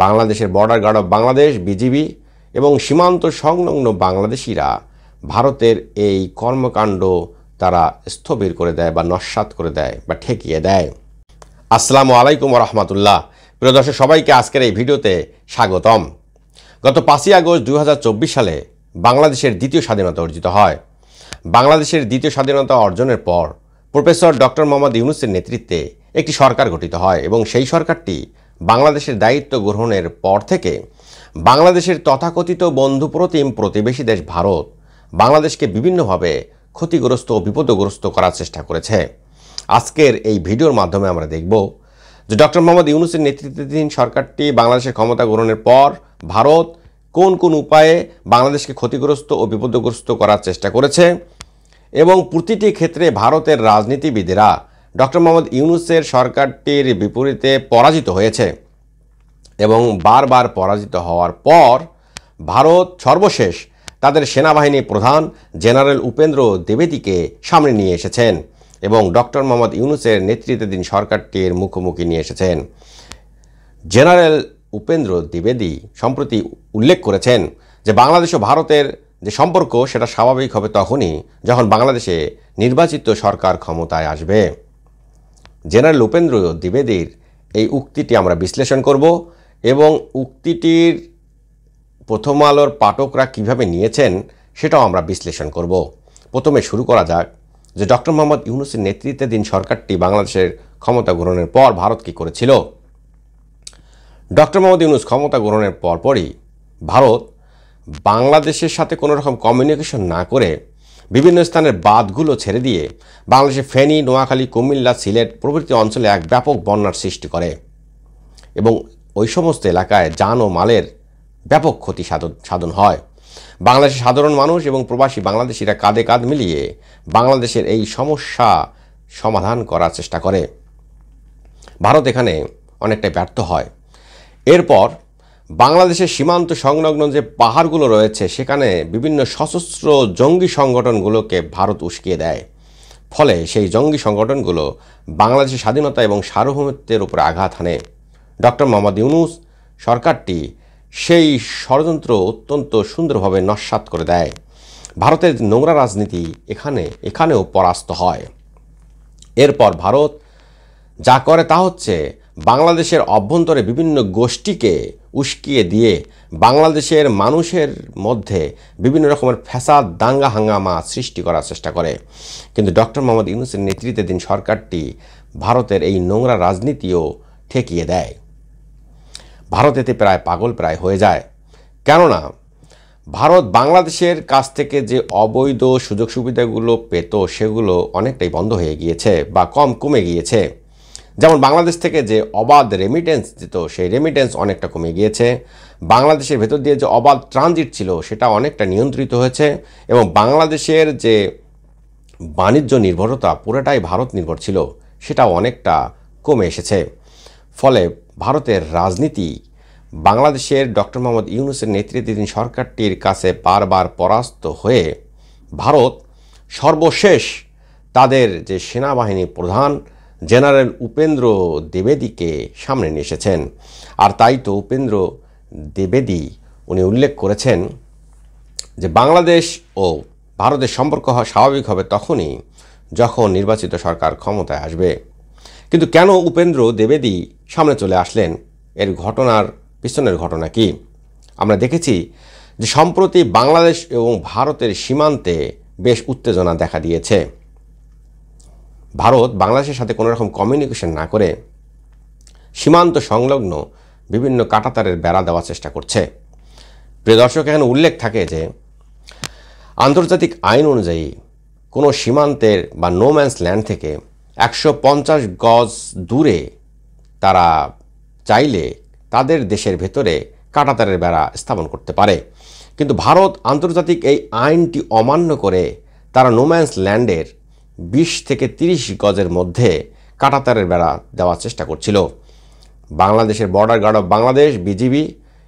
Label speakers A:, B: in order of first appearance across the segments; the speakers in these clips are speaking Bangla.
A: বাংলাদেশের border guard of Bangladesh BGB এবং সীমান্ত সংলগ্ন বাংলাদেশিরা ভারতের এই কর্মকাণ্ড তারা স্থবির করে দেয় বা নস্যাৎ করে দেয় বা ঠেকিয়ে দেয়। আসসালামু আলাইকুম ওয়া রাহমাতুল্লাহ। প্রিয় দর্শক, সবাইকে আজকের এই ভিডিওতে স্বাগতম। গত 5ই আগস্ট 2024 সালে বাংলাদেশের দ্বিতীয় স্বাধীনতা অর্জিত হয়। বাংলাদেশের দ্বিতীয় স্বাধীনতা অর্জনের পর প্রফেসর ডক্টর মোহাম্মদ ইউনূসের নেতৃত্বে একটি সরকার গঠিত হয় এবং সেই সরকারটি বাংলাদেশের দায়িত্ব গ্রহণের পর থেকে বাংলাদেশের তথাকথিত বন্ধুপ্রতিম প্রতিবেশী দেশ ভারত বাংলাদেশকে বিভিন্নভাবে ক্ষতিগ্রস্ত ও বিপদগ্রস্ত করার চেষ্টা করেছে। আজকের এই ভিডিওর মাধ্যমে আমরা দেখব যে ডক্টর মোহাম্মদ ইউনূসের নেতৃত্বাধীন সরকারটি বাংলাদেশের ক্ষমতা গ্রহণের পর ভারত কোন কোন উপায়ে বাংলাদেশকে ক্ষতিগ্রস্ত ও বিপদগ্রস্ত করার চেষ্টা করেছে এবং প্রতিটি ক্ষেত্রে ভারতের রাজনীতিবিদেরা ডক্টর মোহাম্মদ ইউনূসের সরকারটির বিপরীতে পরাজিত হয়েছে এবং বারবার পরাজিত হওয়ার পর ভারত সর্বশেষ তাদের সেনাবাহিনী প্রধান জেনারেল উপেন্দ্র দ্বিবেদীকে সামনে নিয়ে এসেছেন এবং ডক্টর মোহাম্মদ ইউনূসের নেতৃত্বাধীন সরকারটির মুখোমুখি নিয়ে এসেছেন। জেনারেল উপেন্দ্র দ্বিবেদী সম্প্রতি উল্লেখ করেছেন যে বাংলাদেশ ও ভারতের যে সম্পর্ক সেটা স্বাভাবিক হবে তখনই যখন বাংলাদেশে নির্বাচিত সরকার ক্ষমতায় আসবে। জেনারেল উপেন্দ্র দ্বিবেদীর এই উক্তিটি আমরা বিশ্লেষণ করব এবং উক্তিটির প্রথম আলোর পাঠকরা কিভাবে নিয়েছেন সেটাও আমরা বিশ্লেষণ করব। প্রথমে শুরু করা যাক যে ডক্টর মোহাম্মদ ইউনূসের নেতৃত্বাধীন সরকারটি বাংলাদেশের ক্ষমতা গ্রহণের পর ভারত কী করেছিল। ডক্টর মোহাম্মদ ইউনূস ক্ষমতা গ্রহণের পরপরই ভারত বাংলাদেশের সাথে কোনো রকম কমিউনিকেশন না করে বিভিন্ন স্থানের বাঁধগুলো ছেড়ে দিয়ে বাংলাদেশের ফেনী, নোয়াখালী, কুমিল্লা, সিলেট প্রভৃতি অঞ্চলে এক ব্যাপক বন্যার সৃষ্টি করে এবং ওই সমস্ত এলাকায় যান ও মালের ব্যাপক ক্ষতি সাধন হয়। বাংলাদেশের সাধারণ মানুষ এবং প্রবাসী বাংলাদেশিরা কাঁধে কাঁধ মিলিয়ে বাংলাদেশের এই সমস্যা সমাধান করার চেষ্টা করে। ভারত এখানে অনেকটাই ব্যর্থ হয়। এরপর বাংলাদেশের সীমান্ত সংলগ্ন যে পাহাড়গুলো রয়েছে সেখানে বিভিন্ন সশস্ত্র জঙ্গি সংগঠনগুলোকে ভারত উস্কিয়ে দেয়। ফলে সেই জঙ্গি সংগঠনগুলো বাংলাদেশের স্বাধীনতা এবং সার্বভৌমত্বের উপরে আঘাত হানে। ডক্টর মোহাম্মদ ইউনূস সরকারটি সেই ষড়যন্ত্র অত্যন্ত সুন্দরভাবে নস্যাৎ করে দেয়। ভারতের নোংরা রাজনীতি এখানেও পরাস্ত হয়। এরপর ভারত যা করে তা হচ্ছে বাংলাদেশের অভ্যন্তরে বিভিন্ন গোষ্ঠীকে উস্কিয়ে দিয়ে বাংলাদেশের মানুষের মধ্যে বিভিন্ন রকমের ফ্যাসাদ, দাঙ্গা হাঙ্গামা সৃষ্টি করার চেষ্টা করে। কিন্তু ডক্টর মোহাম্মদ ইউনূসের নেতৃত্বাধীন সরকারটি ভারতের এই নোংরা রাজনীতিও ঠেকিয়ে দেয়। ভারত এতে পাগল হয়ে যায়। কেননা ভারত বাংলাদেশের কাছ থেকে যে অবৈধ সুযোগ সুবিধাগুলো পেত সেগুলো অনেকটাই বন্ধ হয়ে গিয়েছে বা কমে গিয়েছে। যেমন বাংলাদেশ থেকে যে অবাধ রেমিটেন্স দিত সেই রেমিটেন্স অনেকটা কমে গিয়েছে। বাংলাদেশের ভেতর দিয়ে যে অবাধ ট্রানজিট ছিল সেটা অনেকটা নিয়ন্ত্রিত হয়েছে এবং বাংলাদেশের যে বাণিজ্য নির্ভরতা পুরোটাই ভারত নির্ভর ছিল সেটাও অনেকটা কমে এসেছে। ফলে ভারতের রাজনীতি বাংলাদেশের ডক্টর মোহাম্মদ ইউনূসের নেতৃত্বাধীন সরকারটির কাছে বারবার পরাস্ত হয়ে ভারত সর্বশেষ তাদের যে সেনাবাহিনী প্রধান জেনারেল উপেন্দ্র দ্বিবেদীকে সামনে নিয়ে এসেছেন। আর তাই তো উপেন্দ্র দ্বিবেদী উনি উল্লেখ করেছেন যে বাংলাদেশ ও ভারতের সম্পর্ক স্বাভাবিক হবে তখনই যখন নির্বাচিত সরকার ক্ষমতায় আসবে। কিন্তু কেন উপেন্দ্র দ্বিবেদী সামনে চলে আসলেন, এর পিছনের ঘটনা কি? আমরা দেখেছি যে সম্প্রতি বাংলাদেশ এবং ভারতের সীমান্তে বেশ উত্তেজনা দেখা দিয়েছে। ভারত বাংলাদেশের সাথে কোনো রকম কমিউনিকেশন না করে সীমান্ত সংলগ্ন বিভিন্ন কাঁটাতারের বেড়া দেওয়ার চেষ্টা করছে। প্রিয় দর্শক, এখানে উল্লেখ থাকে যে আন্তর্জাতিক আইন অনুযায়ী কোনো সীমান্তের বা নো ম্যানস ল্যান্ড থেকে 150 গজ দূরে তারা চাইলে তাদের দেশের ভেতরে কাঁটাতারের বেড়া স্থাপন করতে পারে। কিন্তু ভারত আন্তর্জাতিক এই আইনটি অমান্য করে তারা নো ম্যানস ল্যান্ডের 20 থেকে 30 গজের মধ্যে কাঁটাতারের বেড়া দেওয়ার চেষ্টা করছিল। বাংলাদেশের border guard of Bangladesh BGB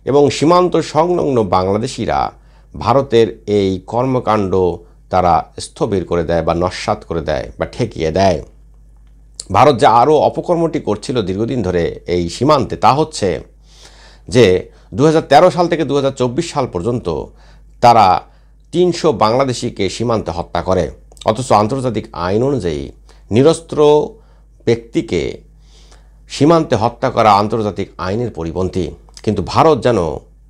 A: এবং সীমান্ত সংলগ্ন বাংলাদেশিরা ভারতের এই কর্মকাণ্ড তারা স্থবির করে দেয় বা নস্যাৎ করে দেয় বা ঠেকিয়ে দেয়। ভারত যা আরও অপকর্মটি করছিল দীর্ঘদিন ধরে এই সীমান্তে তা হচ্ছে যে 2013 সাল থেকে 2024 সাল পর্যন্ত তারা 300 বাংলাদেশিকে সীমান্তে হত্যা করে, অথচ আন্তর্জাতিক আইন অনুযায়ী নিরস্ত্র ব্যক্তিকে সীমান্তে হত্যা করা আন্তর্জাতিক আইনের পরিপন্থী। কিন্তু ভারত যেন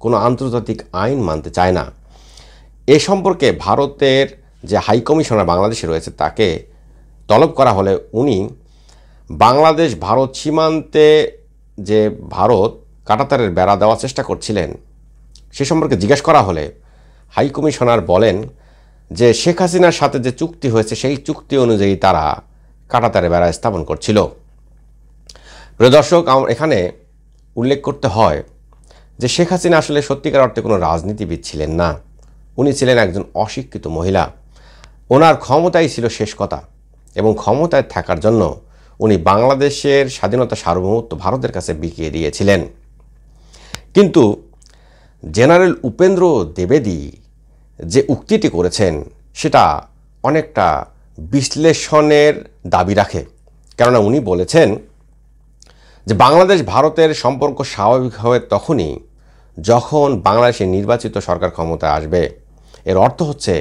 A: কোনো আন্তর্জাতিক আইন মানতে চায় না। এ সম্পর্কে ভারতের যে হাই কমিশনার বাংলাদেশে রয়েছে তাকে তলব করা হলে উনি বাংলাদেশ ভারত সীমান্তে যে ভারত কাঁটাতারের বেড়া দেওয়ার চেষ্টা করছিলেন সে সম্পর্কে জিজ্ঞেস করা হলে হাই কমিশনার বলেন যে শেখ হাসিনার সাথে যে চুক্তি হয়েছে সেই চুক্তি অনুযায়ী তারা কাঁটাতারের বেড়া স্থাপন করছিল। প্রিয় দর্শক, এখানে উল্লেখ করতে হয় যে শেখ হাসিনা আসলে সত্যিকার অর্থে কোনো রাজনীতিবিদ ছিলেন না। উনি ছিলেন একজন অশিক্ষিত মহিলা। ওনার ক্ষমতাই ছিল শেষ কথা, এবং ক্ষমতায় থাকার জন্য উনি বাংলাদেশের স্বাধীনতা সার্বভৌমত্ব ভারতের কাছে বিকিয়ে দিয়েছিলেন। কিন্তু জেনারেল উপেন্দ্র দ্বিবেদী যে উক্তিটি করেছেন সেটা অনেকটা বিশ্লেষণের দাবি রাখে। কেননা উনি বলেছেন যে বাংলাদেশ ভারতের সম্পর্ক স্বাভাবিক হবে তখনই যখন বাংলাদেশের নির্বাচিত সরকার ক্ষমতায় আসবে। এর অর্থ হচ্ছে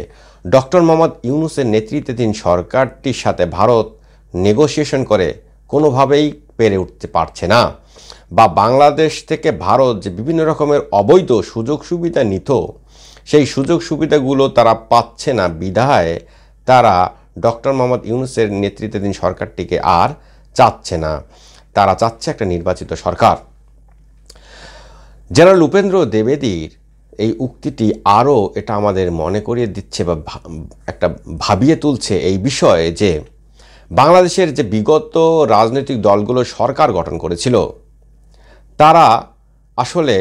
A: ডক্টর মোহাম্মদ ইউনূসের নেতৃত্বাধীন সরকারটির সাথে ভারত নেগোসিয়েশন করে কোনোভাবেই পেরে উঠতে পারছে না, বা বাংলাদেশ থেকে ভারত যে বিভিন্ন রকমের অবৈধ সুযোগ সুবিধা নিত সেই সুযোগ সুবিধাগুলো তারা পাচ্ছে না বিধায় তারা ডক্টর মোহাম্মদ ইউনূসের নেতৃত্বাধীন সরকারটিকে আর চাচ্ছে না। তারা চাচ্ছে একটা নির্বাচিত সরকার। জেনারেল উপেন্দ্র দ্বিবেদীর এই উক্তিটি আরও এটা আমাদের মনে করিয়ে দিচ্ছে বা একটা ভাবিয়ে তুলছে এই বিষয়ে যে বাংলাদেশের যে বিগত রাজনৈতিক দলগুলো সরকার গঠন করেছিল তারা আসলে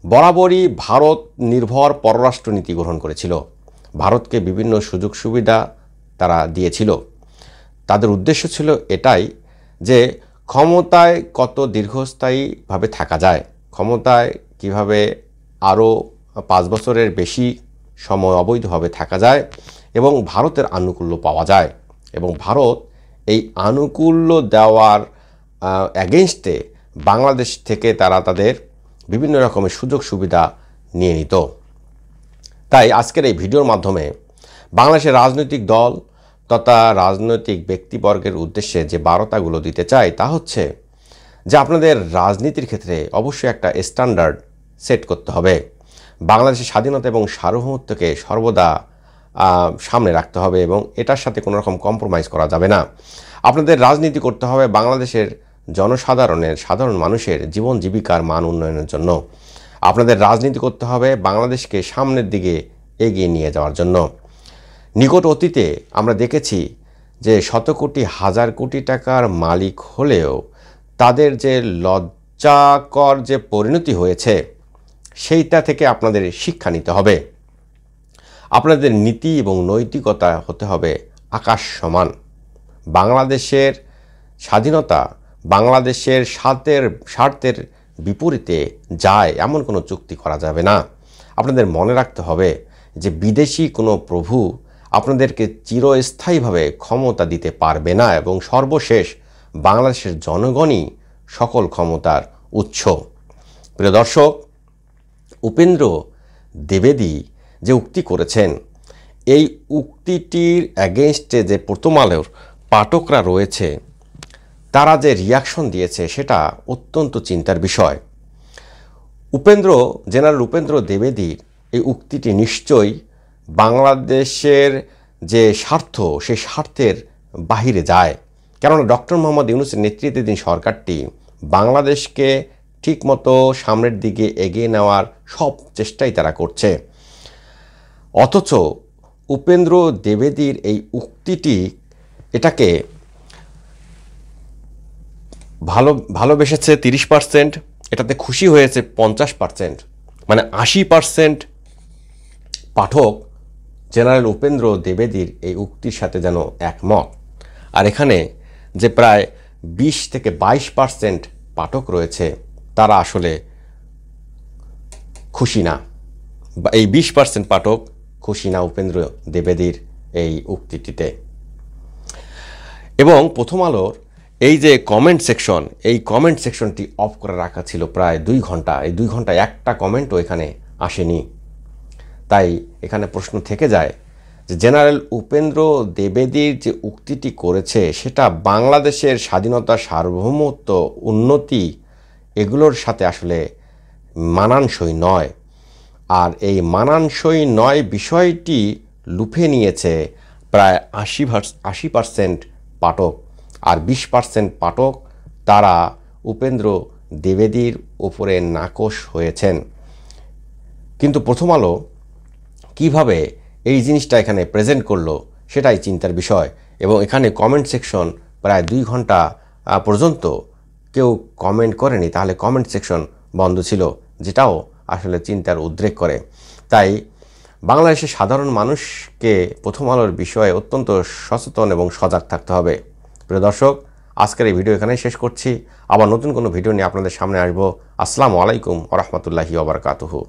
A: বরাবরই ভারত নির্ভর পররাষ্ট্রনীতি গ্রহণ করেছিল। ভারতকে বিভিন্ন সুযোগ সুবিধা তারা দিয়েছিল। তাদের উদ্দেশ্য ছিল এটাই যে ক্ষমতায় কত দীর্ঘস্থায়ীভাবে থাকা যায়, ক্ষমতায় কিভাবে আরও 5 বছরের বেশি সময় অবৈধভাবে থাকা যায় এবং ভারতের আনুকূল্য পাওয়া যায়। এবং ভারত এই আনুকূল্য দেওয়ার অ্যাগেনস্টে বাংলাদেশ থেকে তারা তাদের বিভিন্ন রকমের সুযোগ সুবিধা নিয়ে নিত। তাই আজকের এই ভিডিওর মাধ্যমে বাংলাদেশের রাজনৈতিক দল তথা রাজনৈতিক ব্যক্তিবর্গের উদ্দেশ্যে যে বার্তাগুলো দিতে চাই তা হচ্ছে যে আপনাদের রাজনীতির ক্ষেত্রে অবশ্যই একটা স্ট্যান্ডার্ড সেট করতে হবে। বাংলাদেশের স্বাধীনতা এবং সার্বভৌমত্বকে সর্বদা সামনে রাখতে হবে এবং এটার সাথে কোনো রকম কম্প্রোমাইজ করা যাবে না। আপনাদের রাজনীতি করতে হবে বাংলাদেশের সাধারণ মানুষের জীবন জীবিকার মান উন্নয়নের জন্য। আপনাদের রাজনীতি করতে হবে বাংলাদেশকে সামনের দিকে এগিয়ে নিয়ে যাওয়ার জন্য। নিকট অতীতে আমরা দেখেছি যে শত কোটি হাজার কোটি টাকার মালিক হলেও তাদের যে লজ্জাকর যে পরিণতি হয়েছে সেইটা থেকে আপনাদের শিক্ষা নিতে হবে। আপনাদের নীতি এবং নৈতিকতা হতে হবে আকাশ সমান। বাংলাদেশের স্বাধীনতা বাংলাদেশের স্বার্থের বিপরীতে যায় এমন কোনো চুক্তি করা যাবে না। আপনাদের মনে রাখতে হবে যে বিদেশি কোনো প্রভু আপনাদেরকে চিরস্থায়ীভাবে ক্ষমতা দিতে পারবে না এবং সর্বশেষ বাংলাদেশের জনগণই সকল ক্ষমতার উৎস। প্রিয় দর্শক, উপেন্দ্র দ্বিবেদী যে উক্তি করেছেন এই উক্তিটির অ্যাগেনস্টে যে প্রথম আলোর পাঠকরা রয়েছে তারা যে রিয়াকশন দিয়েছে সেটা অত্যন্ত চিন্তার বিষয়। জেনারেল উপেন্দ্র দ্বিবেদীর এই উক্তিটি নিশ্চয়ই বাংলাদেশের যে স্বার্থ সেই স্বার্থের বাহিরে যায়। কেননা ডক্টর মোহাম্মদ ইউনূসের নেতৃত্বাধীন সরকারটি বাংলাদেশকে ঠিকমতো সামনের দিকে এগিয়ে নেওয়ার সব চেষ্টাই তারা করছে, অথচ উপেন্দ্র দ্বিবেদীর এই উক্তিটি এটাকে ভালোবেসেছে 30%, এটাতে খুশি হয়েছে 50%, মানে 80% পাঠক জেনারেল উপেন্দ্র দ্বিবেদীর এই উক্তির সাথে যেন একমত। আর এখানে যে প্রায় 20 থেকে 22% পাঠক রয়েছে তারা আসলে খুশি না, এই 20% পাঠক খুশি না উপেন্দ্র দ্বিবেদীর এই উক্তিটিতে। এবং প্রথম আলোর এই যে কমেন্ট সেকশন, এই কমেন্ট সেকশনটি অফ করে রাখা ছিল প্রায় 2 ঘন্টা। এই 2 ঘন্টায় একটা কমেন্টও এখানে আসেনি। তাই এখানে প্রশ্ন থেকে যায় যে জেনারেল উপেন্দ্র দ্বিবেদীর যে উক্তিটি করেছে সেটা বাংলাদেশের স্বাধীনতা, সার্বভৌমত্ব, উন্নতি এগুলোর সাথে আসলে মানানসই নয়। আর এই মানানসই নয় বিষয়টি লুফে নিয়েছে প্রায় 80% পাঠক। আর 20% পাঠক তারা উপেন্দ্র দ্বিবেদীর উপরে নাকশ হয়েছেন। কিন্তু প্রথম আলো কীভাবে এই জিনিসটা এখানে প্রেজেন্ট করলো সেটাই চিন্তার বিষয়। এবং এখানে কমেন্ট সেকশন প্রায় 2 ঘন্টা পর্যন্ত কেউ কমেন্ট করেনি, তাহলে কমেন্ট সেকশন বন্ধ ছিল, যেটাও আসলে চিন্তার উদ্রেক করে। তাই বাংলাদেশের সাধারণ মানুষকে প্রথম আলোর বিষয়ে অত্যন্ত সচেতন এবং সজাগ থাকতে হবে। প্রিয় দর্শক, আজকের এই ভিডিও এখানেই শেষ করছি। আবার নতুন কোনো ভিডিও নিয়ে আপনাদের সামনে আসবো। আসসালামু আলাইকুম ওয়া রাহমাতুল্লাহি ওয়া বারাকাতুহু।